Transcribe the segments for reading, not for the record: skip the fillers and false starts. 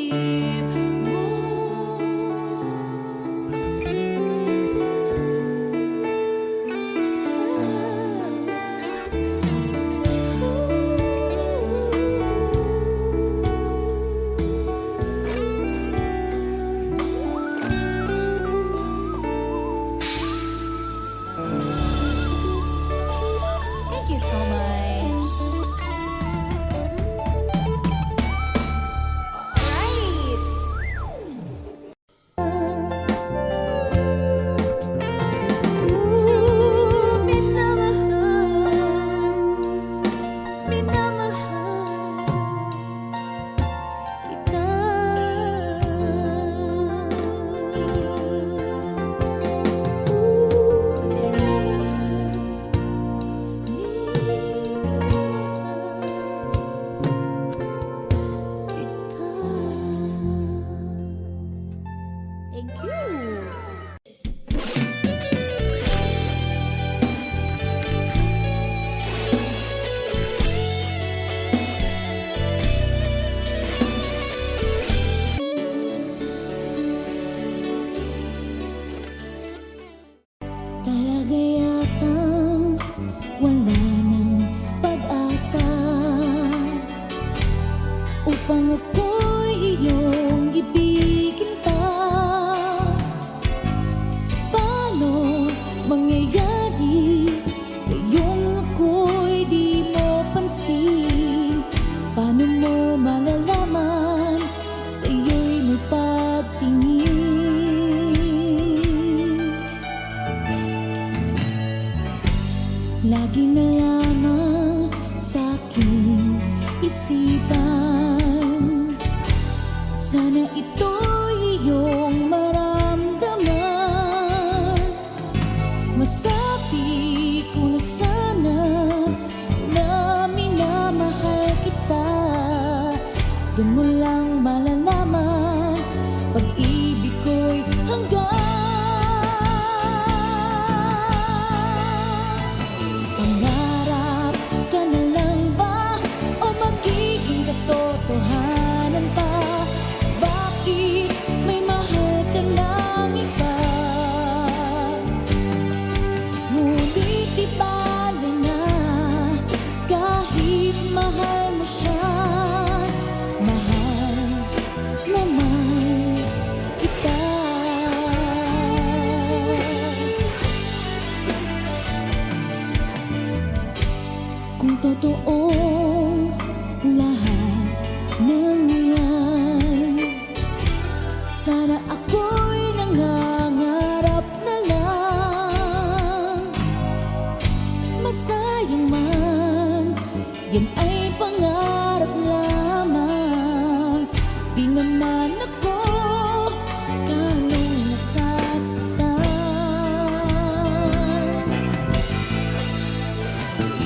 Thank you so much. Alright. Thank you. Talaga yatang wala ng pag-asa upang ako'y iyong ibigin pa. Paano mangyayari ngayong ako'y di mo pansin? Paano mo malalaman sa iyo'y may pagtingin? Lagi na lamang sa'king isipan, sana ito'y iyong maramdaman. Masabi ko na sana na minamahal kita. Doon mo lang malalaman pag-ibig ko'y hanggang. Pangarap ka na lang ba o magiging katotohanan pa? Bakit may mahal ka ng iba? Ngunit di bale na kahit mahal mo siya. Mahal naman kita. Kung totoong lahat ng yan, sana ako'y nangangarap na lang. Masayang man, yan ay pangarap lamang. Di naman ako ganong nasasaktan.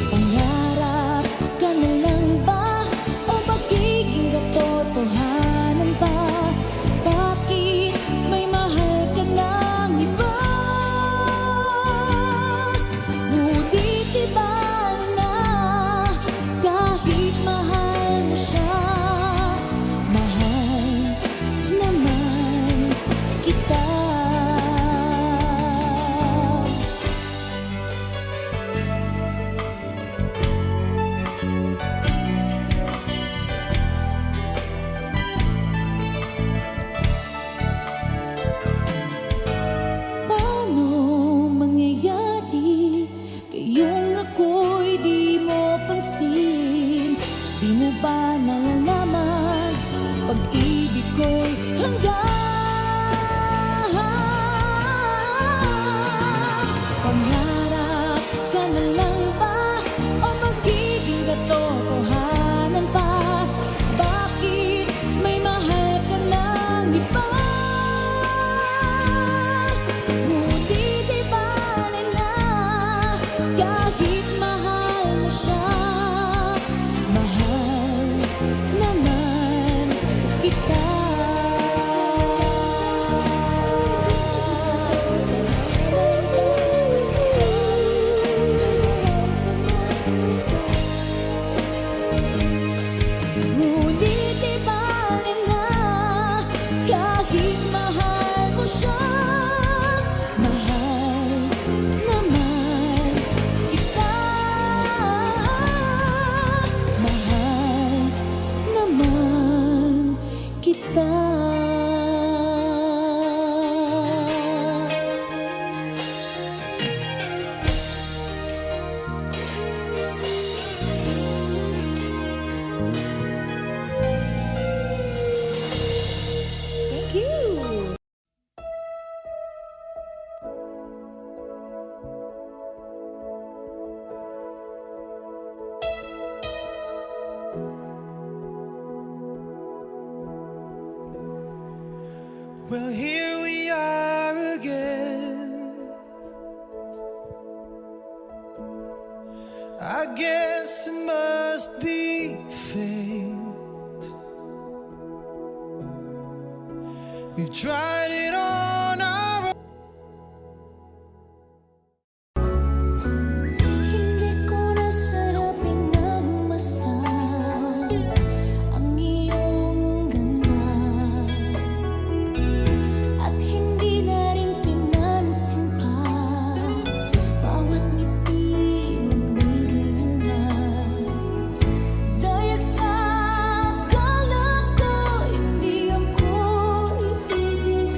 Pangarap ka na lang ba o magiging katotohanan pa? Bakit may mahal ka ng iba? Ngunit di bale na kahit mahal mo siya. Mahal naman Maging mahal mo siya. Mahal naman kita. Mahal naman kita. Thank you. Well, here we are again. I guess it must be fate. We've tried it on our own. Hindi ko na sarap pinagmasdan ang iyong ganda. At hindi na rin pinansin pa bawat ngiti mong may gayuma. Dahil sa akala ko hindi ako iibig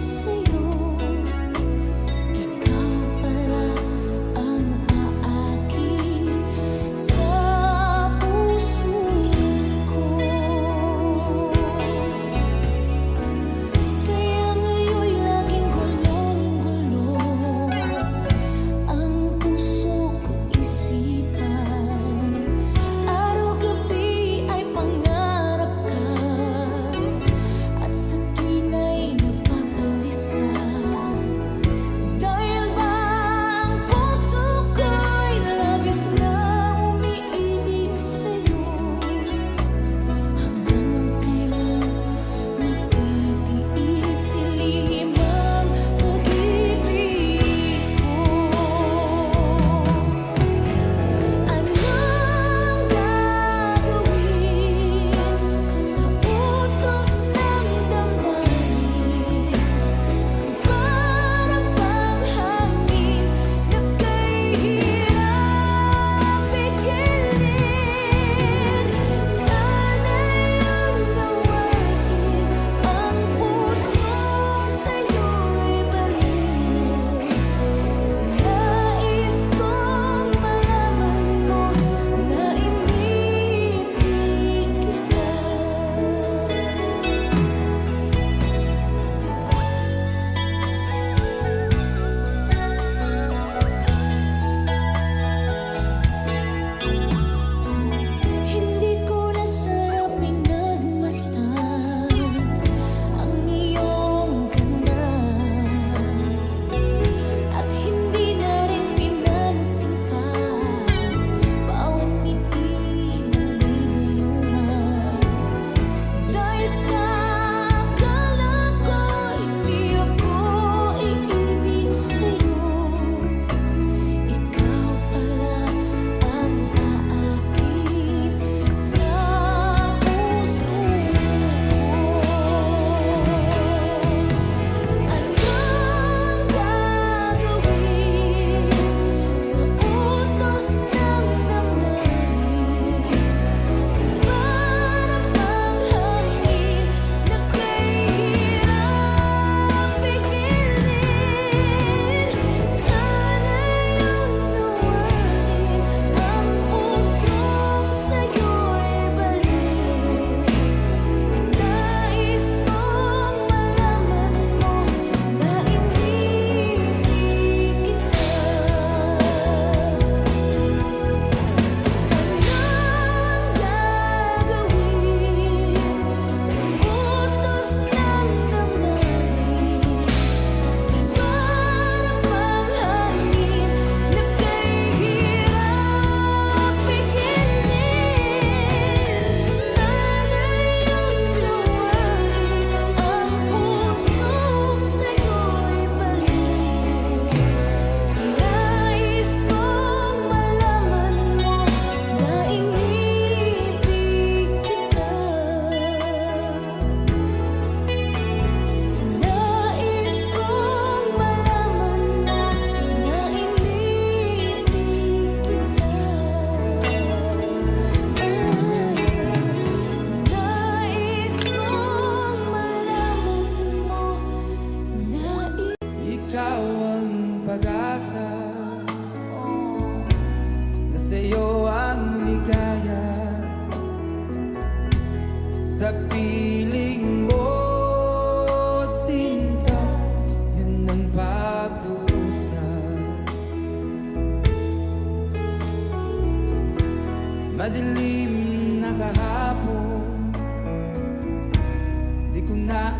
na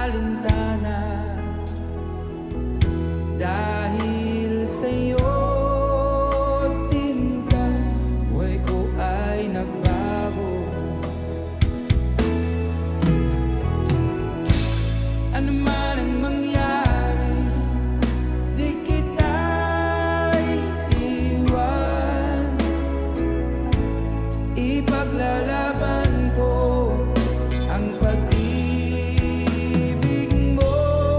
alintana. Dahil sa'yo, sinta, buhay ko ay nagbago. Ano man ang mangyari, di kita iiwan. Ipaglalaban ko ang pag-ibig mo.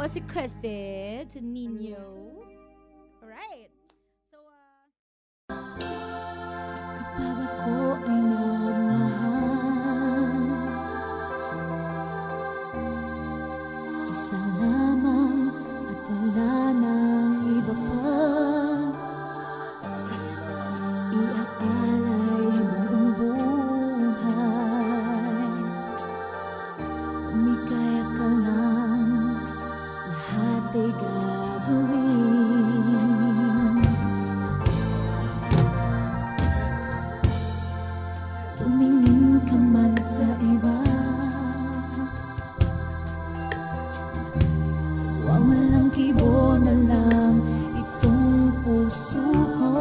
was requested to Nino. Alright. So, Kapag ako ay nagmahal, isa lamang at wala nang iba pa. Iaalay buong buhay, umikaya ka lang, lahat ay gagawin. Tumingin ka man sa iba, walang kibo na lang itong puso ko.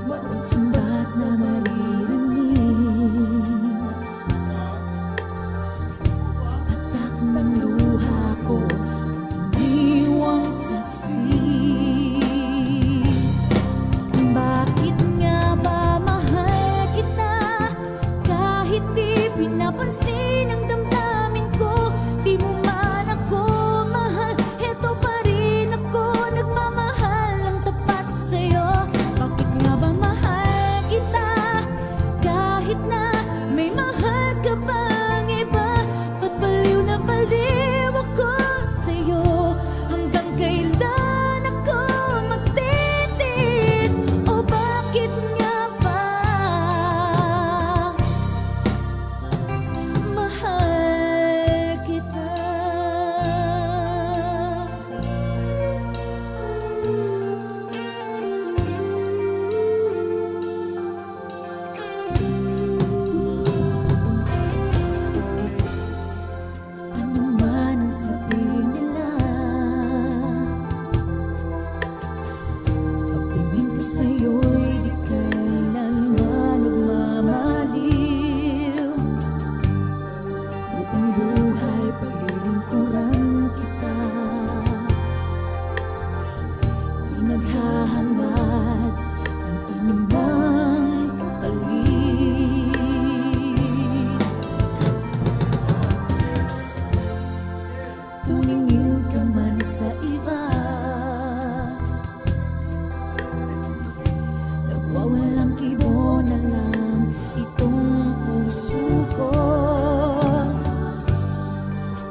Walang sumbat na maririnig, patak ng luha ko, iniwang saksi. Bakit nga ba mahal kita, kahit di pinapansin ang damdamin ko? Di mo man ako mahal, heto pa rin ako, nagmamahal ng tapat sa'yo. Bakit nga ba mahal kita, kahit na may mahal ka pang iba? Ba't baliw na baliw ako sa'yo? Hanggang kailan ako magtitiis? O bakit nga ba mahal kita? Ano man ang sabihin nila, pagtingin ko sa'yo'y di kailanman nagmamaliw. Buong buhay paglilingkuran kita, di naghahangad ng anumang kapalit. Tumingin ka man sa iba, nagwawalang kibo na lang itong puso ko.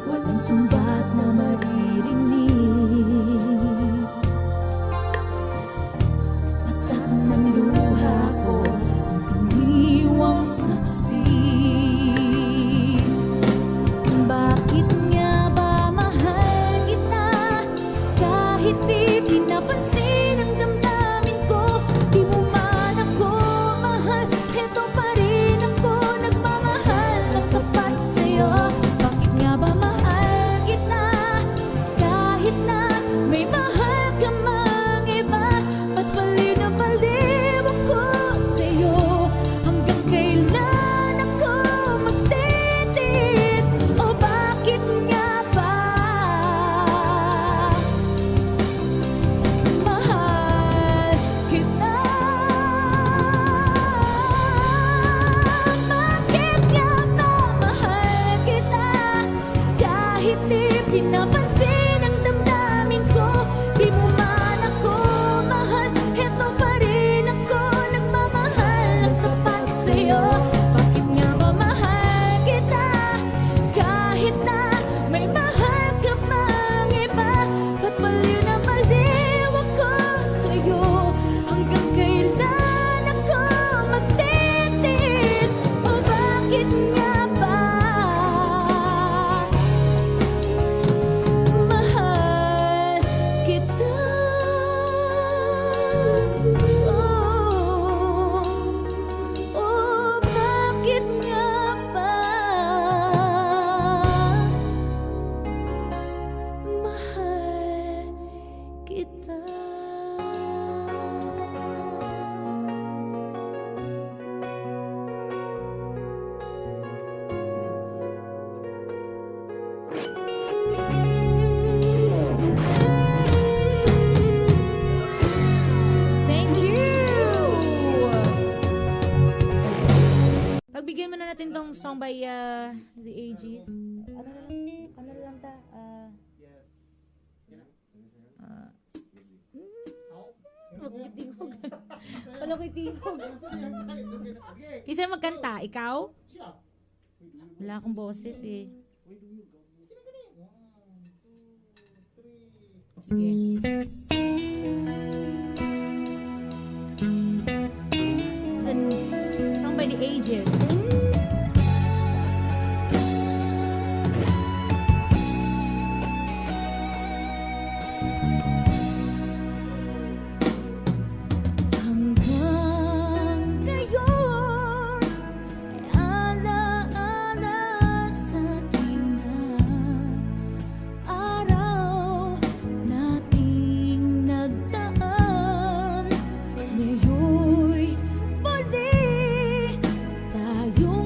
Walang sumbat na maririnig, patak ng luha ko, ang iniwang saksi. Bakit nga ba mahal kita, kahit di pinapansin ang damdamin ko? Di mo man ako mahal, heto pa rin ako, nagmamahal ng tapat sa'yo. Bakit nga ba mahal kita, kahit na may mahal ka mang iba? Ba't baliw na baliw ako sa'yo? Hanggang kailan ako magtitiis? O bakit nga ba mahal kita? Bakit nga ba mahal kita, kahit di pinapansin ang damdamin ko? Di mo man ako mahal, heto pa rin ako, nagmamahal ng tapat sa'yo. Bakit nga ba mahal kita, kahit na may mahal ka pang iba? Ba't baliw na baliw ako sa'yo? Hanggang kailan ako magtitiis? O bakit nga ba mahal kita? Oh, bakit nga ba mahal kita? thank you! Pagbigyan mo na natin tong song by The AGs. Ano na lang kanta? Magkitingog. Wala ko'y tingog. Isa magkanta, ikaw? Wala akong boses eh. Sige. Song by the Ages. Hanggang ngayon ay alaala sa akin na araw nating nagdaan. Ngayon'y muli tayong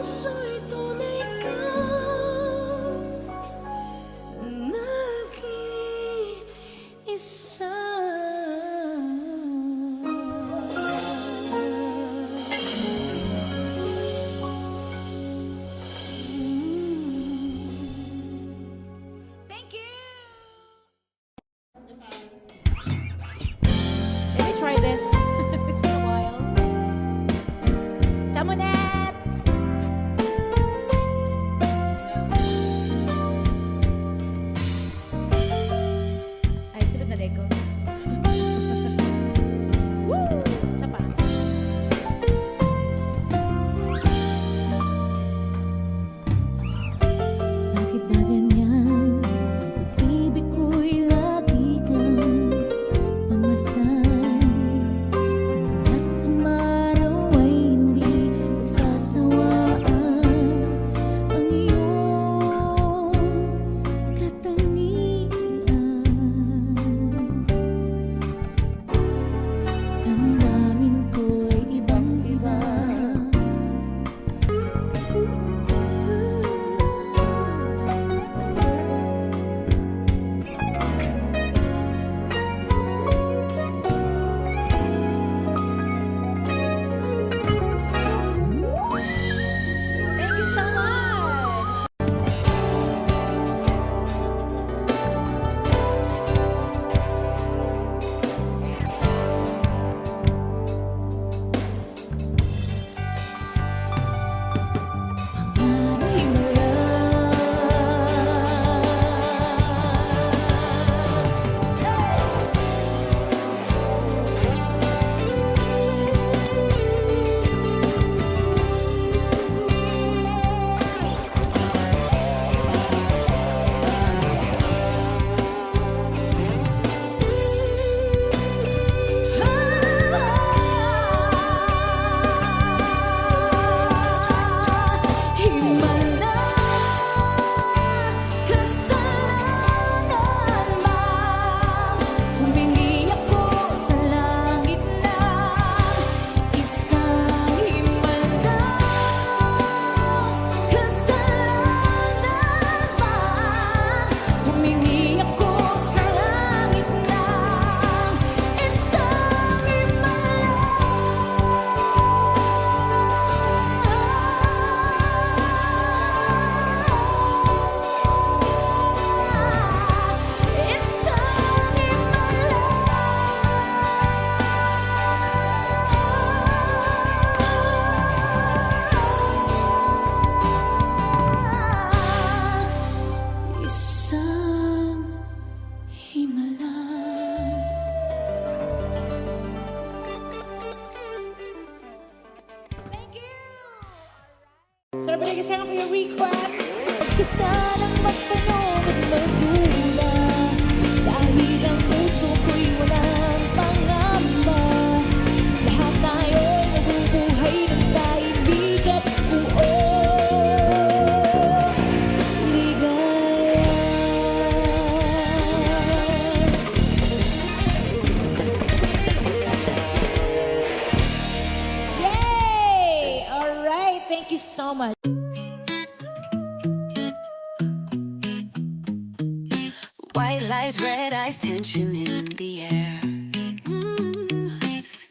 puso'y tunay kang nag-iisa. Thank you! Let me try this. It's been a while. Tamunet! Ay, sunod na Lego. Woo! Isa pa. Bakit ba ganyan? Pag-ibig ko'y lagi kang pagmasdan. At ang araw ay hindi pagsasawaan. Ang iyong katangian. Damdamin ko'y ibang-iba. Thank you so much! Pangara'y himala, kasalanan bang humingi ako sa langit na isang himala, kasalanan bang humingi ako sa langit na isang isang himala. Thank you! So, nabalik isa for your request. Kasalang magtanong at magulang, dahil ang puso ko'y walang pangamba. Lahat tayo'y nabubuhay ng daigdig at buong ligaya. Yay! Alright, thank you so much. White lights, red eyes, tension in the air.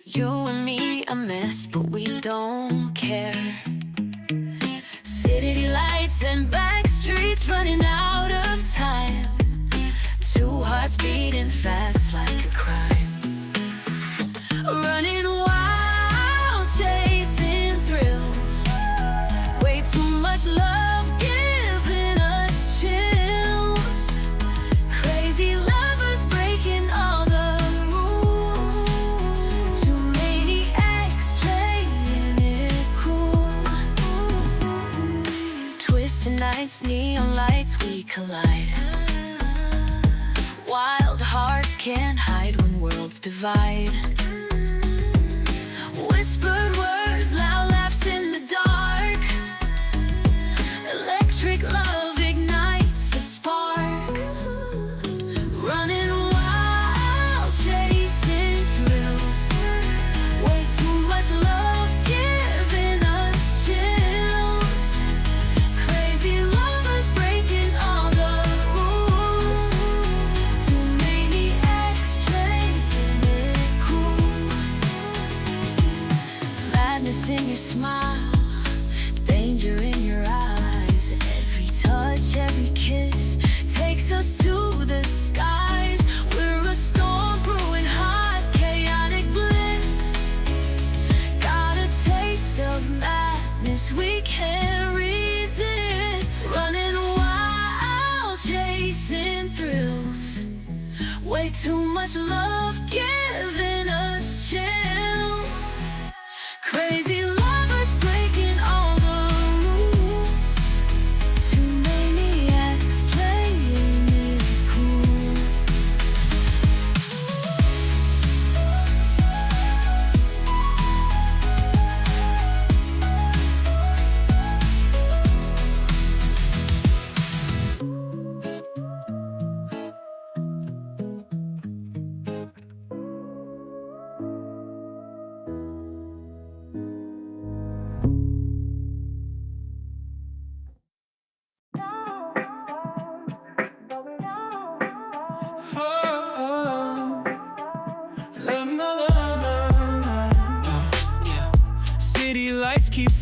You and me, a mess, but we don't care. City lights and back streets running out of time. Two hearts beating fast like a crime. Running wild, chasing thrills. Way too much love giving us chills. Crazy lovers breaking all the rules. Too maniacs playing it cool. Twisted nights, neon lights, we collide. Wild hearts can't hide when worlds divide. Whispered words, loud laughs in the dark. Electric love ignites a spark. Running wild, chasing thrills. Way too much love giving us chills.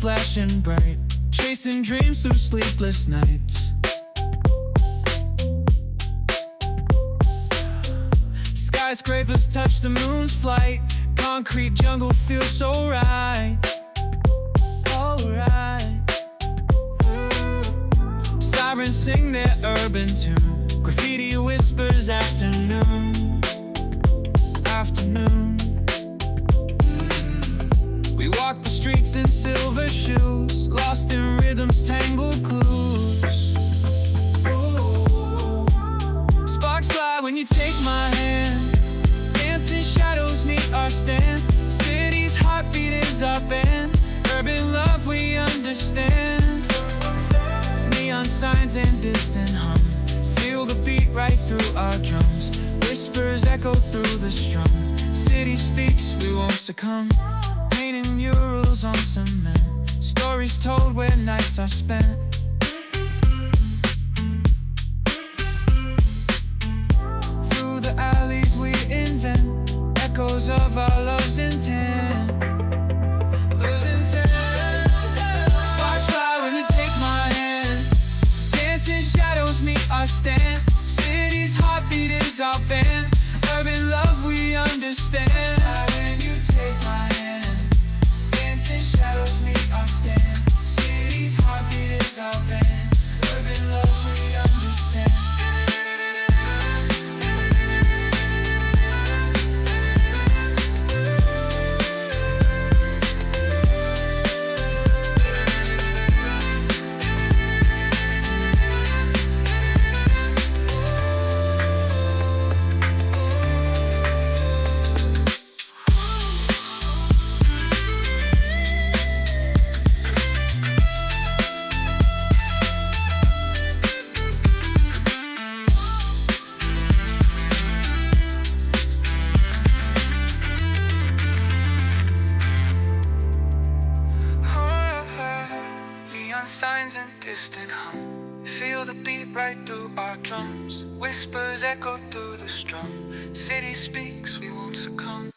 flashing bright, chasing dreams through sleepless nights. Skyscrapers touch the moon's flight, concrete jungle feels so right. Alright. Sirens sing their urban tune, graffiti whispers afternoon. Afternoon. We walk the streets in silver shoes, lost in rhythm's tangled clues. Ooh. Sparks fly when you take my hand, dancing shadows meet our stand. City's heartbeat is our band, urban love we understand. Neon signs and distant hum, feel the beat right through our drums. Whispers echo through the strum, city speaks, we won't succumb. Painting murals on cement, stories told where nights are spent. Through the alleys we invent, echoes of our love's intent. Love's intent. Sparks fly when you take my hand, dancing shadows meet our stand. City's heartbeat is our band, urban love we understand. When you take my hand, dancing shadows meet our stand. City's heartbeat is our band, urban love we understand. Signs and distant hum, feel the beat right through our drums. Whispers echo through the strum, city speaks, we won't succumb.